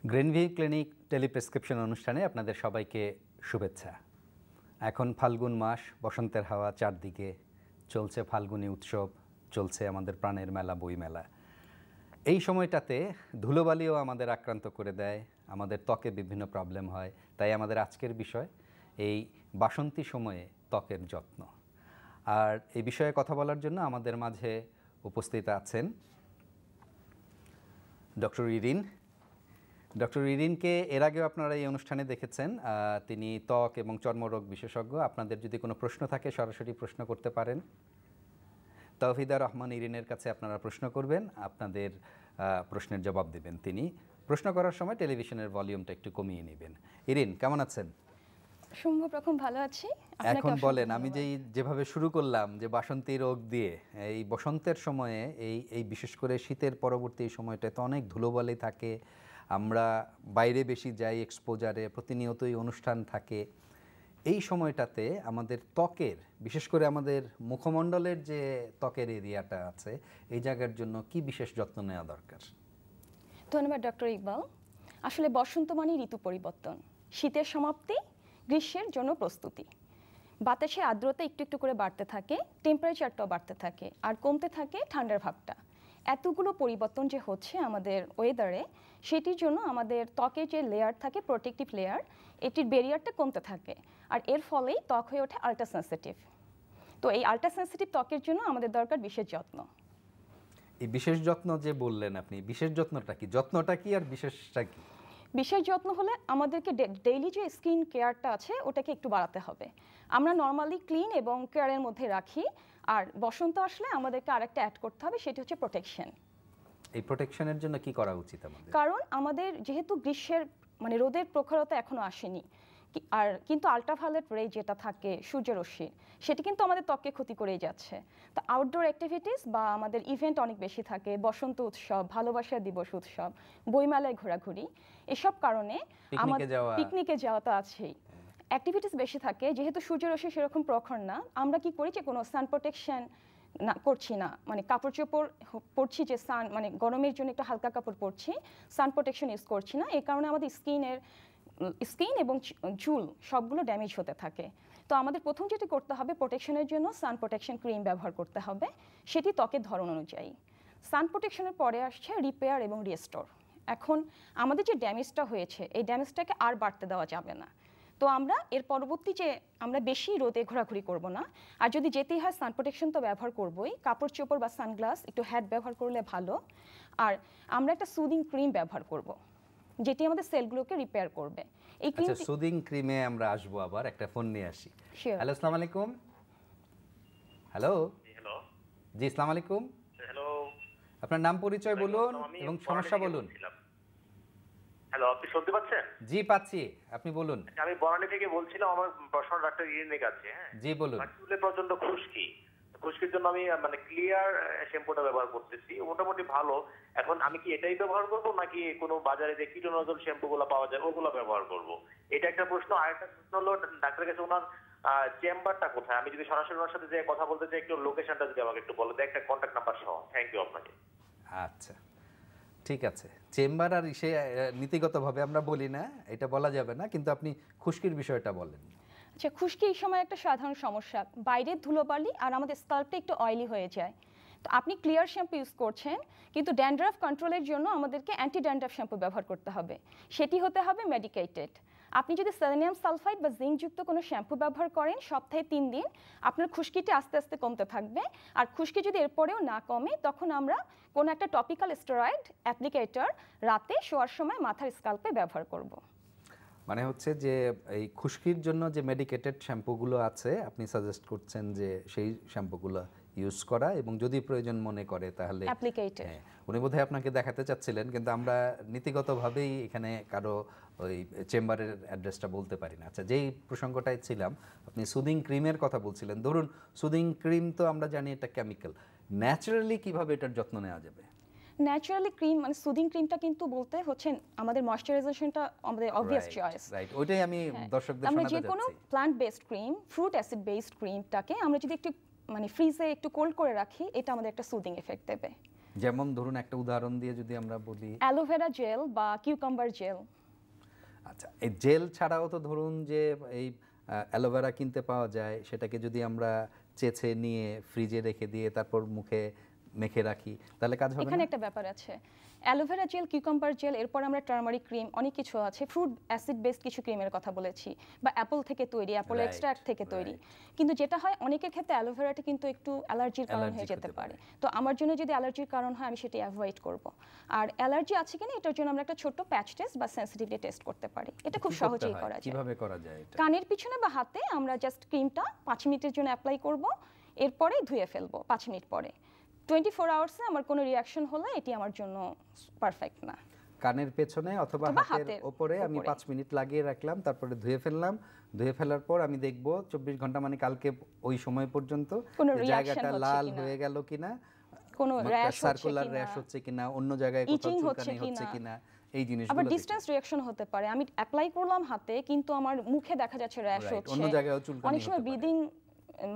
Green View clinic টেলিপ্রেসক্রিপশন অনুষ্ঠানে আপনাদের সবাইকে শুভেচ্ছা। এখন ফাল্গুন মাস, বসন্তের হাওয়া চারদিকে, চলছে ফাল্গুনী উৎসব, চলছে আমাদের প্রাণের মেলা, বইমেলা। এই সময়টাতে ধুলোবালিও আমাদের আক্রান্ত করে দেয়, আমাদের ত্বকে বিভিন্ন প্রবলেম হয়। তাই আমাদের আজকের বিষয় এই বাসন্তী সময়ে ত্বকের যত্ন। আর এই বিষয়ে কথা বলার জন্য আমাদের মাঝে উপস্থিত আছেন ডক্টর ইরিনকে এর আগেও আপনারা এই অনুষ্ঠানে দেখেছেন। তিনি ত্বক এবং চর্মরোগ বিশেষজ্ঞ। আপনাদের যদি কোনো প্রশ্ন থাকে সরাসরি প্রশ্ন করতে পারেন। তৌহিদা রহমান ইরিনের কাছে আপনারা প্রশ্ন করবেন, আপনাদের প্রশ্নের জবাব দেবেন তিনি। প্রশ্ন করার সময় টেলিভিশনের ভলিউমটা একটু কমিয়ে নেবেন। ইরিন, কেমন আছেন? সম্ভব রকম ভালো আছি। এখন বলেন, আমি যেভাবে শুরু করলাম যে বাসন্তী রোগ দিয়ে, এই বসন্তের সময়ে এই বিশেষ করে শীতের পরবর্তী সময়টায় তো অনেক ধুলোবালি থাকে, আমরা বাইরে বেশি যাই, এক্সপোজারে প্রতিনিয়তই অনুষ্ঠান থাকে। এই সময়টাতে আমাদের ত্বকের, বিশেষ করে আমাদের মুখমণ্ডলের যে ত্বকের এরিয়াটা আছে, এই জায়গার জন্য কি বিশেষ যত্ন নেওয়া দরকার? ধন্যবাদ ডক্টর ইকবাল। আসলে বসন্ত মানে ঋতু পরিবর্তন, শীতের সমাপ্তি, গ্রীষ্মের জন্য প্রস্তুতি। বাতাসে আর্দ্রতা একটু একটু করে বাড়তে থাকে, টেম্পারেচারটাও বাড়তে থাকে, আর কমতে থাকে ঠান্ডার ভাবটা। এতগুলো পরিবর্তন যে হচ্ছে আমাদের ওয়েদারে, সেটির জন্য আমাদের ত্বকের যে লেয়ার থাকে, প্রোটেক্টিভ লেয়ার, এটির ব্যারিয়ারটা কমতে থাকে, আর এর ফলেই ত্বক হয়ে ওঠে আল্ট্রা সেন্সিটিভ। তো এই আল্ট্রা সেন্সিটিভ ত্বকের জন্য আমাদের দরকার বিশেষ যত্ন। এই বিশেষ যত্ন যে বললেন আপনি, বিশেষ যত্নটা কি? যত্নটা কি আর বিশেষটা কি? বিশেষ যত্ন হলে আমাদেরকে ডেইলি যে স্কিন কেয়ারটা আছে ওটাকে একটু বাড়াতে হবে। আমরা নর্মালি ক্লিন এবং কেয়ারের মধ্যে রাখি, আর বসন্ত আসলে আমাদেরকে আরেকটা অ্যাড করতে হবে, সেটি হচ্ছে প্রোটেকশন। এই প্রোটেকশনের জন্য কি করা উচিত আমাদের? কারণ আমাদের যেহেতু গ্রীষ্মের মানে রোদের প্রখরতা এখনো আসেনি, আর কিন্তু আল্ট্রাভায়োলেট রে যেটা থাকে সূর্যরশ্মি, সেটি কিন্তু আমাদের ত্বককে ক্ষতি করেই যাচ্ছে। তো আউটডোর অ্যাক্টিভিটিস বা আমাদের ইভেন্ট অনেক বেশি থাকে, বসন্ত উৎসব, ভালোবাসা দিবস উৎসব, বইমেলায় ঘোরাঘুরি, এসব কারণে আমাদের পিকনিকে যাওয়া তো আছেই। অ্যাক্টিভিটিস বেশি থাকে, যেহেতু সূর্যরশ্মি সেরকম প্রখর না, আমরা কি করি যে কোনো সান প্রোটেকশন না করছি না, মানে কাপড় চোপড় পরছি যে সান মানে গরমের জন্য একটু হালকা কাপড় পরছি, সান প্রোটেকশন ইউজ করছি না। এই কারণে আমাদের স্কিন এবং চুল সবগুলো ড্যামেজ হতে থাকে। তো আমাদের প্রথম যেটি করতে হবে, প্রোটেকশনের জন্য সান প্রোটেকশন ক্রিম ব্যবহার করতে হবে, সেটি ত্বকের ধরন অনুযায়ী। সান প্রোটেকশনের পরে আসছে রিপেয়ার এবং রিস্টোর। এখন আমাদের যে ড্যামেজটা হয়েছে, এই ড্যামেজটাকে আর বাড়তে দেওয়া যাবে না। তো আমরা এর পরবর্তী যে আমরা বেশি রোদে ঘোরাঘুরি করব না, আর যদি যেতেই হয় সান প্রোটেকশন তো ব্যবহার করবই, কাপড় চোপড় বা সানগ্লাস, একটু হ্যাট ব্যবহার করলে ভালো। আর আমরা একটা সুদিং ক্রিম ব্যবহার করব, যেটি আমাদের সেলগুলোকে রিপেয়ার করবে। এই ক্রিম, আচ্ছা, সুদিং ক্রিমে আমরা আসবো। আবার একটা ফোন নিয়ে আসি। হ্যালো, আসসালামু আলাইকুম। হ্যালো জি, আসসালামু আলাইকুম। হ্যালো, আপনার নাম পরিচয় বলুন এবং সমস্যা বলুন। হ্যালো, আপনি শুনতে পাচ্ছেন? জি, পাচ্ছি, আপনি বলুন। আমি বনানী থেকে বলছিলাম, আমার প্রশ্ন ডাক্তার ইরিনের কাছে। হ্যাঁ জি, বলুন। চুলে প্রচন্ড খুশকির জন্য আমি মানে ক্লিয়ার শ্যাম্পুটা ব্যবহার করতেছি, মোটামুটি ভালো। এখন আমি কি এটাই ব্যবহার করব নাকি কোনো বাজারে যে কিটোনজল শ্যাম্পুগুলো পাওয়া যায় ওগুলো ব্যবহার করব? এটা একটা প্রশ্ন। আরেকটা প্রশ্ন হলো, ডাক্তারের কাছে ওনার চেম্বারটা কোথায়? আমি যদি সরাসরি ওনার সাথে যে কথা বলতে চাই, একটু লোকেশনটা যদি আমাকে একটু বলে দেয়, একটা কন্ট্যাক্ট নাম্বার সহ। থ্যাংক ইউ আপনাকে। আচ্ছা, ঠিক আছে। চেম্বার আর সে নীতিগতভাবে আমরা বলি না, এটা বলা যাবে না, কিন্তু আপনি খুশকির বিষয়টা বলেন। আচ্ছা, খুশকি এই সময় একটা সাধারণ সমস্যা। বাইরের ধুলোবালি আর আমাদের স্কাল্পটা একটু অয়েলি হয়ে যায়। তো আপনি ক্লিয়ার শ্যাম্পু ইউজ করছেন, কিন্তু ড্যান্ড্রাফ কন্ট্রোলের জন্য আমাদেরকে অ্যান্টি ড্যান্ড্রাফ শ্যাম্পু ব্যবহার করতে হবে। সেটি হতে হবে মেডিকেটেড। আপনি যদি সেলেনিয়াম সালফাইড বা জিঙ্কযুক্ত কোনো শ্যাম্পু ব্যবহার করেন, সপ্তাহে 3 দিন আপনার খুশকিটা আস্তে আস্তে কমতে থাকবে। আর খুশকি যদি এরপরেও না কমে, তখন আমরা কোনো একটা টপিক্যাল স্টেরয়েড অ্যাপ্লিকেটর রাতে শোয়ার সময় মাথার স্কাল্পে ব্যবহার করব। মানে হচ্ছে যে এই খুশকির জন্য যে মেডিকেটেড শ্যাম্পুগুলো আছে, আপনি সাজেস্ট করছেন যে সেই শ্যাম্পুগুলো ইউজ করা, এবং যদি প্রয়োজন মনে করে তাহলে অ্যাপ্লিকেটর। উনি বোধহয় আপনাকে দেখাতে চাচ্ছিলেন, কিন্তু আমরা নীতিগতভাবেই এখানে কারো ওই চেম্বারের অ্যাড্রেসটা বলতে পারি না। আচ্ছা, যেই প্রসঙ্গটায় ছিলাম, আপনি সুদিং ক্রিমের কথা বলছিলেন। ধরুন, সুদিং ক্রিম তো আমরা জানি এটা কেমিক্যাল। ন্যাচারালি কিভাবে এটার যত্ন নেওয়া যাবে? ন্যাচারালি ক্রিম মানে সুদিং ক্রিমটা কিন্তু বলতে হচ্ছে আমাদের ময়শ্চারাইজেশনটা আমাদের অবভিয়াস চয়েস। রাইট, ওইটাই আমি দর্শকদের শোনাতে চাচ্ছি। আমরা যে কোনো plant based cream, fruit acid based ক্রিমটাকে আমরা যদি একটু মানে ফ্রিজে একটু কোল্ড করে রাখি, এটা আমাদের একটা সুদিং এফেক্ট দেবে। যেমন ধরুন একটা উদাহরণ দিয়ে যদি আমরা বলি। অ্যালোভেরা জেল বা কিউকাম্বার জেল। আচ্ছা, এই জেল ছাড়াও তো ধরুন যে এই অ্যালোভেরা কিনতে পাওয়া যায়, সেটাকে যদি আমরা চেঁচে নিয়ে ফ্রিজে রেখে দিয়ে তারপর মুখে মেখে রাখি তাহলে কাজ হবে এখানে না? একটা ব্যাপার আছে, অ্যালোভেরা জেল, কিউকাম্বার জেল, এরপর আমরা টার্মারিক ক্রিম, অনেক কিছু আছে, ফ্রুট অ্যাসিড বেসড কিছু ক্রিমের কথা বলেছি, বা অ্যাপল থেকে তৈরি, অ্যাপল Right, এক্সট্রাক্ট থেকে তৈরি। right. কিন্তু যেটা হয় অনেকের ক্ষেত্রে অ্যালোভেরাটা কিন্তু একটু অ্যালার্জির কারণ হয়ে Allergic যেতে হতে পারে। পারে। তো আমার জন্য যদি অ্যালার্জির কারণ হয় আমি সেটা অ্যাভয়েড করব। আর অ্যালার্জি আছে কিনা এটার জন্য আমরা একটা ছোট্ট প্যাচ টেস্ট বা সেন্সিটিভিটি টেস্ট করতে পারি, এটা খুব কি করতে সহজেই হয়? করা যায়। কিভাবে করা যায় এটা? কানের পিছনে বা হাতে আমরা জাস্ট ক্রিমটা 5 মিনিটের জন্য অ্যাপ্লাই করব, এরপরে ধুয়ে ফেলবো 5 মিনিট পরে। 24 আওয়ার্সে আমার কোনো রিয়াকশন হলে এটি আমার জন্য পারফেক্ট না। কানের পেছনে অথবা অথবা হাতের হাতের ওপরে আমি উপরে। 5 মিনিট লাগিয়ে রাখলাম, তারপরে ধুয়ে ফেললাম। ধুয়ে ফেলার পর আমি দেখব 24 ঘন্টা মানে কালকে ওই সময় পর্যন্ত কোনো যে reaction জায়গাটা হচ্ছে লাল কিনা, হয়ে গেল কিনা, কোনো র্যাশ হচ্ছে সার্কুলার কিনা, র্যাশ হচ্ছে কিনা, অন্য জায়গায় কোথাও Itching হচ্ছে চুলকানি হচ্ছে কিনা। কিনা, এই আবার জিনিসগুলো দেখি। ডিসটেন্স রিঅ্যাকশন হতে পারে, আমি অ্যাপ্লাই করলাম হাতে কিন্তু আমার মুখে দেখা যাচ্ছে র্যাশ Right, হচ্ছে, অন্য জায়গায়ও চুলকানি অনেক সময় হতে পারে। ব্রিদিং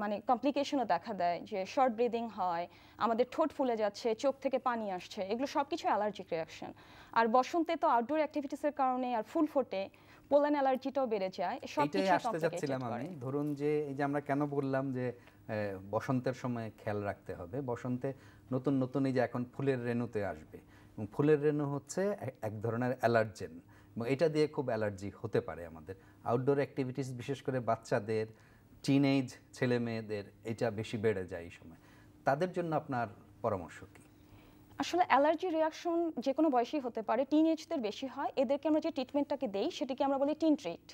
মানে কমপ্লিকেশনও দেখা দেয়, যে শর্ট ব্রিদিং হয়, আমাদের ঠোঁট ফুলে যাচ্ছে, চোখ থেকে পানি আসছে, এগুলো সবকিছু অ্যালার্জিক রিঅ্যাকশন। আর বসন্তে তো আউটডোর অ্যাক্টিভিটিসের কারণে আর ফুল ফোটে, পোলেন অ্যালার্জিটাও বেড়ে যায়, এটাই সবকিছু আসতে যাচ্ছিলাম আমি। ধরুন যে এই যে আমরা কেন বললাম যে বসন্তের সময় খেয়াল রাখতে হবে, বসন্তে নতুন নতুন এই যে এখন ফুলের রেণুতে আসবে, এবং ফুলের রেণু হচ্ছে এক ধরনের অ্যালার্জেন, এবং এটা দিয়ে খুব অ্যালার্জি হতে পারে আমাদের। আউটডোর অ্যাক্টিভিটিস বিশেষ করে বাচ্চাদের, টিনেজ ছেলে মেয়েদের এটা বেশি বেড়ে যায় এই সময়। তাদের জন্য আপনার পরামর্শ কি? আসলে অ্যালার্জি রিঅ্যাকশন যে কোনো বয়সেই হতে পারে, টিনেজদের বেশি হয়। এদেরকে আমরা যে ট্রিটমেন্টটাকে দেই সেটাকে আমরা বলি টিন ট্রিট।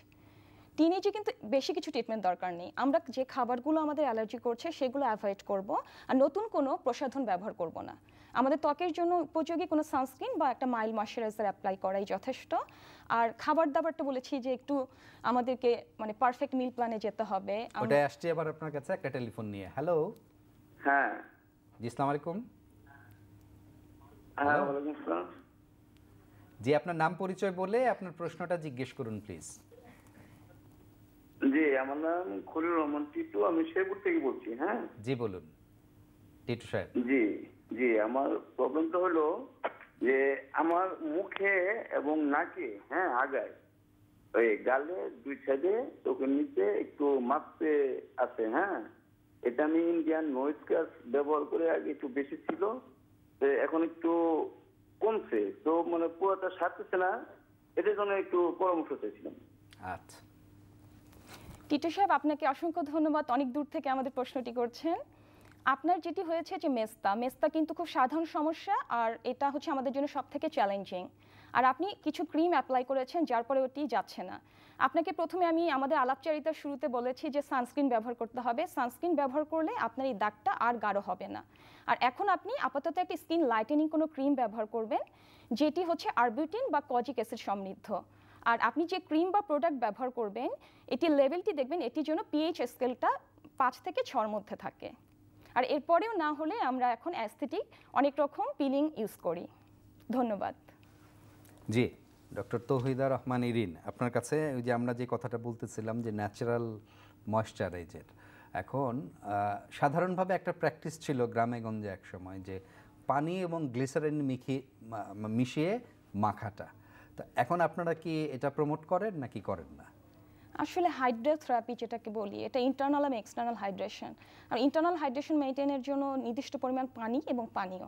টিনেজে কিন্তু বেশি কিছু ট্রিটমেন্ট দরকার নেই, আমরা যে খাবারগুলো আমাদের অ্যালার্জি করছে সেগুলো অ্যাভয়েড করব, আর নতুন কোনো প্রসাধন ব্যবহার করব না। আমাদের ত্বকের জন্য উপযোগী কোনো সানস্ক্রিন বা একটা মাইল্ড ময়শ্চারাইজার অ্যাপ্লাই করাই যথেষ্ট। আর খাবার দাবারটা বলেছি যে একটু আমাদেরকে মানে পারফেক্ট মিল প্ল্যানে যেতে হবে। ওটাই আসছে আবার আপনার কাছে একটা টেলিফোন নিয়ে। হ্যালো, হ্যাঁ জি আসসালামু আলাইকুম। হ্যাঁ, ওয়ালাইকুম আসসালাম। জি, আপনার নাম পরিচয় বলে আপনার প্রশ্নটা জিজ্ঞেস করুন প্লিজ। জি, আমার নাম খলিল রহমান টিটু, আমি শেরপুর থেকে বলছি। হ্যাঁ জি বলুন টিটু সাহেব। জি জি, আমার প্রবলেমটা হলো যে আমার মুখে এবং নাকে, হ্যাঁ আগায়, ওই গালে দুই সাইডে চোখের নিচে একটু মাপতে আছে। হ্যাঁ, এটা আমি ইন্ডিয়ান নয়েজ ক্যাস ব্যবহার করে আগে একটু বেশি ছিল, তো এখন একটু কমছে, তো মানে পুরোটা সারতেছে না, এটার জন্য একটু পরামর্শ চাইছিলাম। আচ্ছা, টিটু সাহেব আপনাকে অসংখ্য ধন্যবাদ, অনেক দূর থেকে আমাদের প্রশ্নটি করছেন। আপনার যেটি হয়েছে যে মেস্তা কিন্তু খুব সাধারণ সমস্যা, আর এটা হচ্ছে আমাদের জন্য সব থেকে চ্যালেঞ্জিং। আর আপনি কিছু ক্রিম অ্যাপ্লাই করেছেন যার পরে ওটি যাচ্ছে না। আপনাকে প্রথমে আমি আমাদের আলাপচারিতার শুরুতে বলেছি যে সানস্ক্রিন ব্যবহার করতে হবে, সানস্ক্রিন ব্যবহার করলে আপনার এই দাগটা আর গাঢ় হবে না। আর এখন আপনি আপাতত একটা স্কিন লাইটেনিং কোনো ক্রিম ব্যবহার করবেন যেটি হচ্ছে আরবিউটিন বা কজিক অ্যাসিড সমৃদ্ধ। আর আপনি যে ক্রিম বা প্রোডাক্ট ব্যবহার করবেন এটির লেভেলটি দেখবেন, এটির জন্য পিএইচ স্কেলটা 5 থেকে 6 মধ্যে থাকে। আর এরপরেও না হলে আমরা এখন অ্যাস্থেটিক অনেক রকম পিলিং ইউজ করি। ধন্যবাদ। জি ডক্টর তৌহিদা রহমান ইরিন, আপনার কাছে ওই যে আমরা যে কথাটা বলতেছিলাম যে ন্যাচারাল ময়শ্চারাইজার, এখন সাধারণভাবে একটা প্র্যাকটিস ছিল গ্রামে গঞ্জে এক সময় যে পানি এবং গ্লিসারিন মিশিয়ে মাখাটা। তো এখন আপনারা কি এটা প্রমোট করেন নাকি করেন না? আসলে হাইড্রোথেরাপি যেটাকে বলি, এটা ইন্টারনাল এবং এক্সটার্নাল হাইড্রেশন। আর ইন্টারনাল হাইড্রেশন মেনটেনের জন্য নির্দিষ্ট পরিমাণ পানি এবং পানীয়,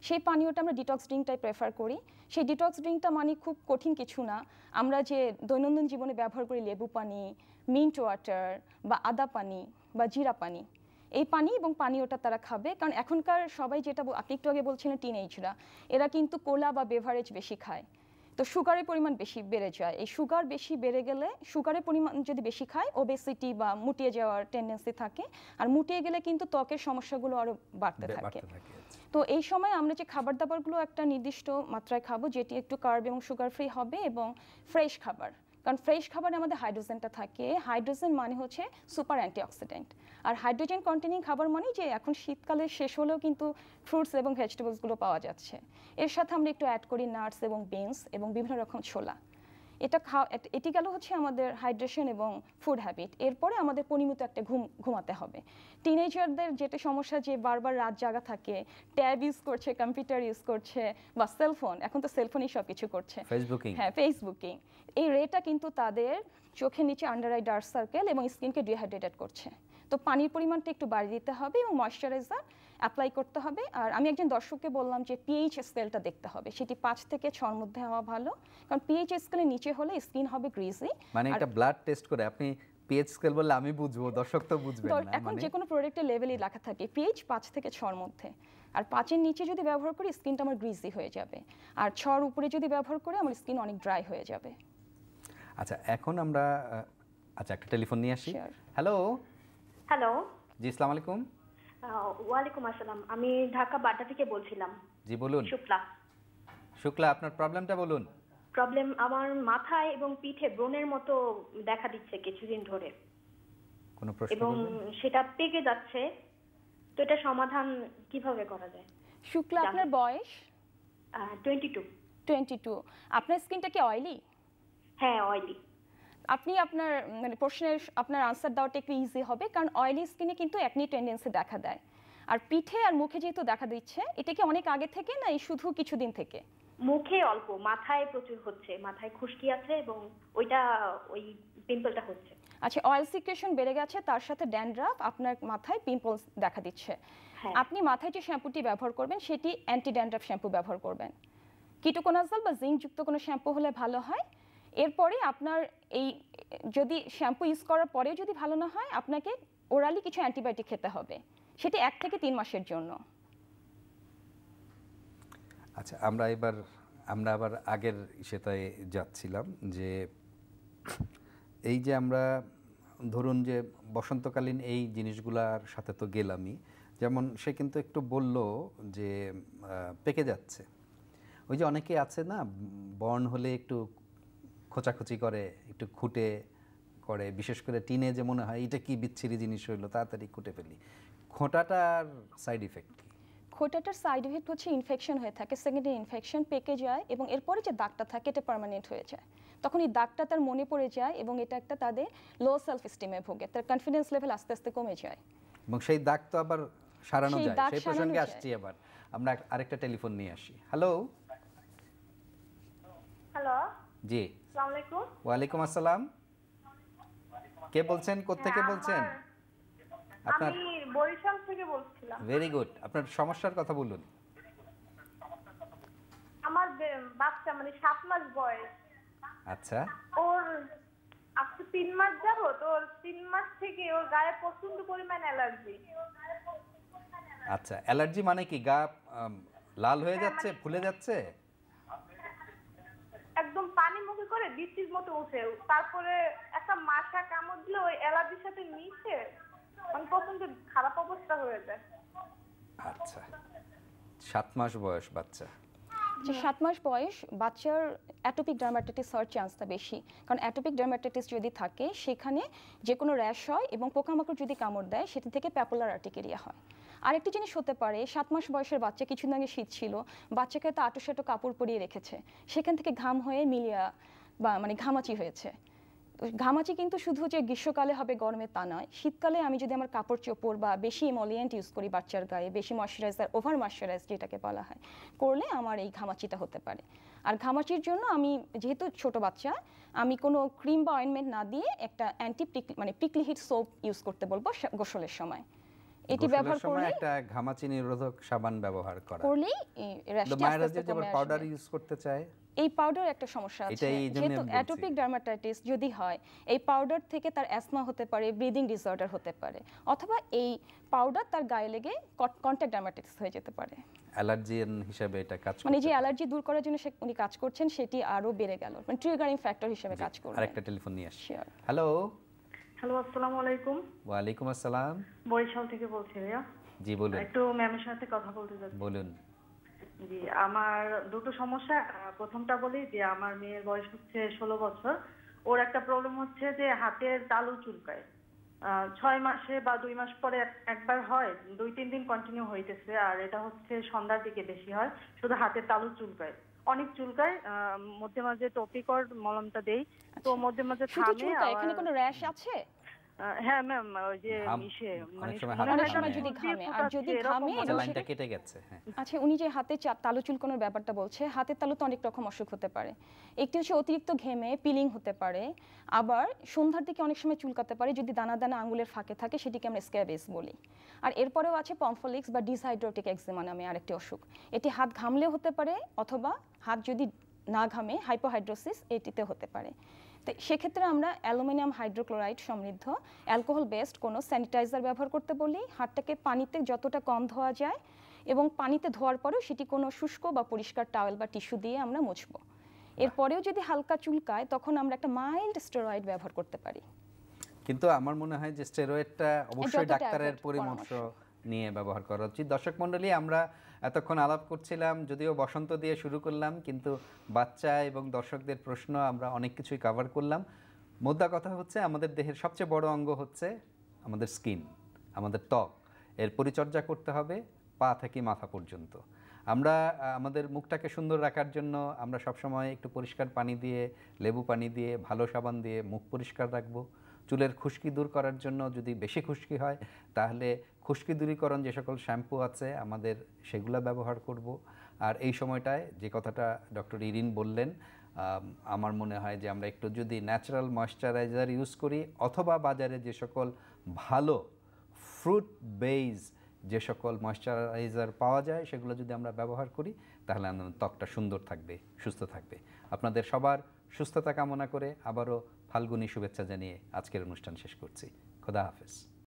সেই পানীয়টা আমরা ডিটক্স ড্রিঙ্কটাই প্রেফার করি। সেই ডিটক্স ড্রিঙ্কটা মানে খুব কঠিন কিছু না, আমরা যে দৈনন্দিন জীবনে ব্যবহার করি লেবু পানি, মিন্ট ওয়াটার বা আদা পানি বা জিরা পানি, এই পানি এবং পানীয়টা তারা খাবে। কারণ এখনকার সবাই যেটা আপনি একটু আগে বলছিলেন টিনেজরা, এরা কিন্তু কোলা বা বেভারেজ বেশি খায়, তো সুগারের পরিমাণ বেশি বেড়ে যায়। এই সুগার বেশি বেড়ে গেলে, সুগারের পরিমাণ যদি বেশি খায়, ওবেসিটি বা মুটিয়ে যাওয়ার টেন্ডেন্সি থাকে, আর মুটিয়ে গেলে কিন্তু ত্বকের সমস্যাগুলো আরও বাড়তে থাকে। তো এই সময় আমরা যে খাবার দাবারগুলো একটা নির্দিষ্ট মাত্রায় খাবো, যেটি একটু কার্ব এবং সুগার ফ্রি হবে এবং ফ্রেশ খাবার, কারণ ফ্রেশ খাবারে আমাদের হাইড্রোজেনটা থাকে। হাইড্রোজেন মানে হচ্ছে সুপার অ্যান্টিঅক্সিডেন্ট, আর হাইড্রোজেন কন্টেনিং খাবার মানে যে এখন শীতকালে শেষ হলেও কিন্তু ফ্রুটস এবং ভেজিটেবলসগুলো পাওয়া যাচ্ছে। এর সাথে আমরা একটু অ্যাড করি নাটস এবং বিনস এবং বিভিন্ন রকম ছোলা। এটি গেল হচ্ছে আমাদের হাইড্রেশন এবং ফুড হ্যাবিট। এরপরে আমাদের পরিমিত একটা ঘুমাতে হবে। টিনেজারদের যেটা সমস্যা যে বারবার রাত জাগা থাকে, ট্যাব ইউজ করছে, কম্পিউটার ইউজ করছে বা সেলফোন, এখন তো সেলফোনই সব কিছু করছে, ফেসবুকিং, এই রেটা কিন্তু তাদের চোখের নিচে আন্ডার আই ডার্ক সার্কেল এবং স্কিনকে ডিহাইড্রেটেড করছে। তো পানির পরিমাণটা একটু বাড়িয়ে দিতে হবে এবং ময়শ্চারাইজার অ্যাপ্লাই করতে হবে। আর আমি একজন দর্শককে বললাম যে পিএইচ স্কেলটা দেখতে হবে, সেটি 5 থেকে 6 মধ্যে হওয়া ভালো, কারণ পিএইচ স্কেলের নিচে হলে স্কিন হবে গ্রিজি। মানে এটা ব্লাড টেস্ট করে আপনি পিএইচ স্কেল বললে আমি বুঝবো, দর্শক তো বুঝবেন না। এখন যে কোনো প্রোডাক্টের লেভেলই লেখা থাকে পিএইচ 5 থেকে 6 মধ্যে, আর 5 এর নিচে যদি ব্যবহার করি স্কিনটা আমার গ্রিজি হয়ে যাবে, আর 6 এর উপরে যদি ব্যবহার করি আমার স্কিন অনেক ড্রাই হয়ে যাবে। আচ্ছা, এখন আমরা একটা টেলিফোন নিয়ে আসি। হ্যালো। জি, আসসালামু আলাইকুম। ওয়ালাইকুম আসসালাম, আমি ঢাকা বাড্ডা থেকে বলছিলাম। জি বলুন। শুক্লা, আপনার প্রবলেমটা বলুন। প্রবলেম আমার মাথায় এবং পিঠে ব্রণের মতো দেখা দিচ্ছে কিছুদিন ধরে, কোনো প্রশ্ন এবং সেটা পেকে যাচ্ছে, তো এটা সমাধান কিভাবে করা যায়? শুক্লা, আপনার বয়স? 22। আপনার স্কিনটা কি অয়েলি? হ্যাঁ, অয়েলি। আপনি আপনার মানে প্রশ্নের আপনার আনসার দেওয়াটা একটু ইজি হবে, কারণ অয়েলি স্কিনে কিন্তু একনি টেন্ডেন্সি দেখা দেয়। আর পিঠে আর মুখে যেহেতু দেখা দিচ্ছে, এটা কি অনেক আগে থেকে না এই শুধু কিছুদিন থেকে? মুখে অল্প, মাথায় প্রচুর হচ্ছে, মাথায় খুশকি আছে এবং ওই পিম্পলটা হচ্ছে। আচ্ছা, অয়েল সিক্রেশন বেড়ে গেছে, তার সাথে ড্যান্ড্রাফ, আপনার মাথায় পিম্পলস দেখা দিচ্ছে। আপনি মাথায় যে শ্যাম্পুটি ব্যবহার করবেন সেটি অ্যান্টি ড্যান্ড্রাফ শ্যাম্পু ব্যবহার করবেন। কিটোকোনাজল বা জিঙ্ক যুক্ত কোনো শ্যাম্পু হলে ভালো হয়। এরপরে আপনার এই যদি শ্যাম্পু ইউজ করার পরে যদি ভালো না হয়, আপনাকে ওরালি কিছু অ্যান্টিবায়োটিক খেতে হবে, সেটি 1 থেকে 3 মাসের জন্য। আচ্ছা, আমরা আবার আগের সেটাই যাচ্ছিলাম যে এই যে আমরা ধরুন যে বসন্তকালীন এই জিনিসগুলার সাথে তো গেলামই, যেমন সে কিন্তু একটু বলল যে পেকে যাচ্ছে। ওই যে অনেকে আছে না, বর্ণ হলে একটু খোঁচাখুচি করে, একটু খুঁটে করে, বিশেষ করে টিনেজে মনে হয় এটা কি বিচ্ছিরি জিনিস হইলো, তাড়াতাড়ি খুঁটে ফেলি। খোঁটাটার সাইড ইফেক্ট কি? খোঁটাটার সাইড ইফেক্ট হচ্ছে ইনফেকশন হয়ে থাকে, সেকেন্ডারি ইনফেকশন, পেকে যায় এবং এরপরে যে দাগটা থাকে এটা পার্মানেন্ট হয়ে যায়। তখন এই দাগটা তার মনে পড়ে যায় এবং এটা একটা তাদের লো সেলফ এস্টিমে ভোগে, তার কনফিডেন্স লেভেল আস্তে আস্তে কমে যায় এবং সেই দাগ তো আবার সারানো যায়। সেই প্রসঙ্গে আসছি, আবার আমরা আরেকটা টেলিফোন নিয়ে আসি। হ্যালো। জি, আসসালামু আলাইকুম। ওয়ালাইকুম আসসালাম। কে বলছেন, কোত্থেকে বলছেন? আমি বরিশাল থেকে বলছিলাম। ভেরি গুড, আপনার সমস্যার কথা বলুন। আমার বাচ্চা মানে 7 মাস বয়স। আচ্ছা। ওর আজকে 3 মাস যাবত, ওর 3 মাস থেকে ওর গায়ে প্রচন্ড পরিমাণ অ্যালার্জি। আচ্ছা, অ্যালার্জি মানে কি? গা লাল হয়ে যাচ্ছে, ফুলে যাচ্ছে? একদম পানি মুখে করে বৃষ্টির মতো উঠে, তারপরে একটা মাথা কামড় দিলে ওই অ্যালার্জির সাথে মিশে মানে প্রচন্ড খারাপ অবস্থা হয়ে যায়। আচ্ছা, 7 মাস বয়স বাচ্চা। যে 7 মাস বয়স বাচ্চার অ্যাটোপিক ডার্মাটাইটিস হওয়ার চান্সটা বেশি, কারণ অ্যাটোপিক ডার্মাটাইটিস যদি থাকে সেখানে যে কোনো র্যাশ হয় এবং পোকামাকড় যদি কামড় দেয় সেটি থেকে প্যাপুলার আর্টিকেরিয়া হয়। আরেকটি জিনিস হতে পারে, 7 মাস বয়সের বাচ্চা, কিছুদিন আগে শীত ছিল, বাচ্চাকে তো আঁটো-সাঁটো কাপড় পরিয়ে রেখেছে, সেখান থেকে ঘাম হয়ে মিলিয়া বা মানে ঘামাচি হয়েছে। ঘামাচি কিন্তু শুধু যে গ্রীষ্মকালে হবে গরমে তা নয়, শীতকালে আমি যদি আমার কাপড় চোপড় বা বেশি ইমলিয়েন্ট ইউজ করি বাচ্চার গায়ে, বেশি ময়শ্চারাইজার, ওভার ময়শ্চারাইজ যেটাকে বলা হয়, করলে আমার এই ঘামাচিটা হতে পারে। আর ঘামাচির জন্য আমি যেহেতু ছোট বাচ্চা, আমি কোনো ক্রিম বা অয়েন্টমেন্ট না দিয়ে একটা প্রিকলি হিট সোপ ইউজ করতে বলবো গোসলের সময়। এটি ব্যবহার করলে একটা ঘামাচি নিরোধক সাবান ব্যবহার করা, করলেই র্যাশটা আস্তে আস্তে কমে আসবে। পাউডার ইউজ করতে চায়, এই পাউডার একটা সমস্যা আছে, যেহেতু অ্যাটোপিক ডার্মাটাইটিস যদি হয়, এই পাউডার থেকে তার অ্যাসমা হতে পারে, ব্রিদিং ডিসঅর্ডার হতে পারে, অথবা এই পাউডার তার গায়ে লেগে কন্ট্যাক্ট ডার্মাটাইটিস হয়ে যেতে পারে। অ্যালার্জিন হিসেবে এটা কাজ করে, মানে যে অ্যালার্জি দূর করার জন্য উনি কাজ করছেন সেটি আরো বেড়ে গেল, মানে ট্রিগারিং ফ্যাক্টর হিসেবে কাজ করবে। আরেকটা টেলিফোন নিয়ে আসি। হ্যালো। হ্যালো, আসসালামু আলাইকুম। ওয়ালাইকুম আসসালাম। বরিশাল থেকে বলছি ভাইয়া। জি বলুন। একটু ম্যামের সাথে কথা বলতে চাচ্ছি। বলুন। জি, আমার দুটো সমস্যা। প্রথমটা বলি যে আমার মেয়ের বয়স হচ্ছে 16 বছর। ওর একটা প্রবলেম হচ্ছে যে হাতের তালু চুলকায়। 6 মাসে বা 2 মাস পরে একবার হয়, 2-3 দিন কন্টিনিউ হইতেছে, আর এটা হচ্ছে সন্ধ্যার দিকে বেশি হয়, শুধু হাতের তালু চুলকায়। অনেক চুলকায়, মধ্যে মাঝে টপিকর মলমটা দেই, তো মধ্যে মাঝে শুধু থামে। চুলকায়, এখানে কোনো র্যাশ আছে? হ্যাঁ ম্যাম, ওই যে ঘাম, মিশে অনেক সময় মনে অনেক হয় সময় যেন যদি ফুল দিয়ে ঘামে, আর যদি ফোটাচ্ছে, ঘামে এরকম আচ্ছা, এবং লাইনটা সেটা কেটে গেছে, হ্যাঁ। আচ্ছা, উনি যে হাতে তালু চুলকানোর ব্যাপারটা বলছে, হাতের তালু তো অনেক রকম অসুখ হতে পারে। একটি হচ্ছে অতিরিক্ত ঘেমে পিলিং হতে পারে, আবার সন্ধ্যার দিকে অনেক সময় চুলকাতে পারে যদি দানা দানা আঙুলের ফাঁকে থাকে, সেটিকে আমরা স্ক্যাবেস বলি। আর এরপরেও আছে পমফলিক্স বা ডিসহাইড্রোটিক এক্সিমা নামে আরেকটি অসুখ। এটি হাত ঘামলেও হতে পারে, অথবা হাত যদি না ঘামে হাইপোহাইড্রোসিস এটিতে হতে পারে। তো সেক্ষেত্রে আমরা অ্যালুমিনিয়াম হাইড্রোক্লোরাইড সমৃদ্ধ অ্যালকোহল বেসড কোনো স্যানিটাইজার ব্যবহার করতে বলি। হাতটাকে পানিতে যতটা কম ধোয়া যায়, এবং পানিতে ধোয়ার পরেও সেটি কোনো শুষ্ক বা পরিষ্কার টাওয়েল বা টিস্যু দিয়ে আমরা মুছবো। এরপরেও যদি হালকা চুলকায়, তখন আমরা একটা মাইল্ড স্টেরয়েড ব্যবহার করতে পারি। কিন্তু আমার মনে হয় যে স্টেরয়েডটা অবশ্যই যতটা ডাক্তারের avoid পরামর্শ পরামর্শ নিয়ে ব্যবহার করা উচিত। দর্শক মণ্ডলী, আমরা এতক্ষণ আলাপ করছিলাম, যদিও বসন্ত দিয়ে শুরু করলাম, কিন্তু বাচ্চা এবং দর্শকদের প্রশ্ন আমরা অনেক কিছুই কভার করলাম। মোদ্দা কথা হচ্ছে, আমাদের দেহের সবচেয়ে বড় অঙ্গ হচ্ছে আমাদের স্কিন, আমাদের ত্বক। এর পরিচর্যা করতে হবে পা থেকে মাথা পর্যন্ত। আমরা আমাদের মুখটাকে সুন্দর রাখার জন্য আমরা সবসময় একটু পরিষ্কার পানি দিয়ে, লেবু পানি দিয়ে, ভালো সাবান দিয়ে মুখ পরিষ্কার রাখবো। চুলের খুশকি দূর করার জন্য যদি বেশি খুশকি হয়, তাহলে খুশকি দূরীকরণ যে সকল শ্যাম্পু আছে আমাদের সেগুলো ব্যবহার করব। আর এই সময়টায় যে কথাটা ডক্টর ইরিন বললেন, আমার মনে হয় যে আমরা একটু যদি ন্যাচারাল ময়েশ্চারাইজার ইউজ করি, অথবা বাজারে যে সকল ভালো ফ্রুট বেজ যে সকল ময়েশ্চারাইজার পাওয়া যায় সেগুলো যদি আমরা ব্যবহার করি, তাহলে আমাদের ত্বকটা সুন্দর থাকবে, সুস্থ থাকবে। আপনাদের সবার সুস্থতা কামনা করে আবারও ফাল্গুনী শুভেচ্ছা জানিয়ে আজকের অনুষ্ঠান শেষ করছি। খোদা হাফেজ।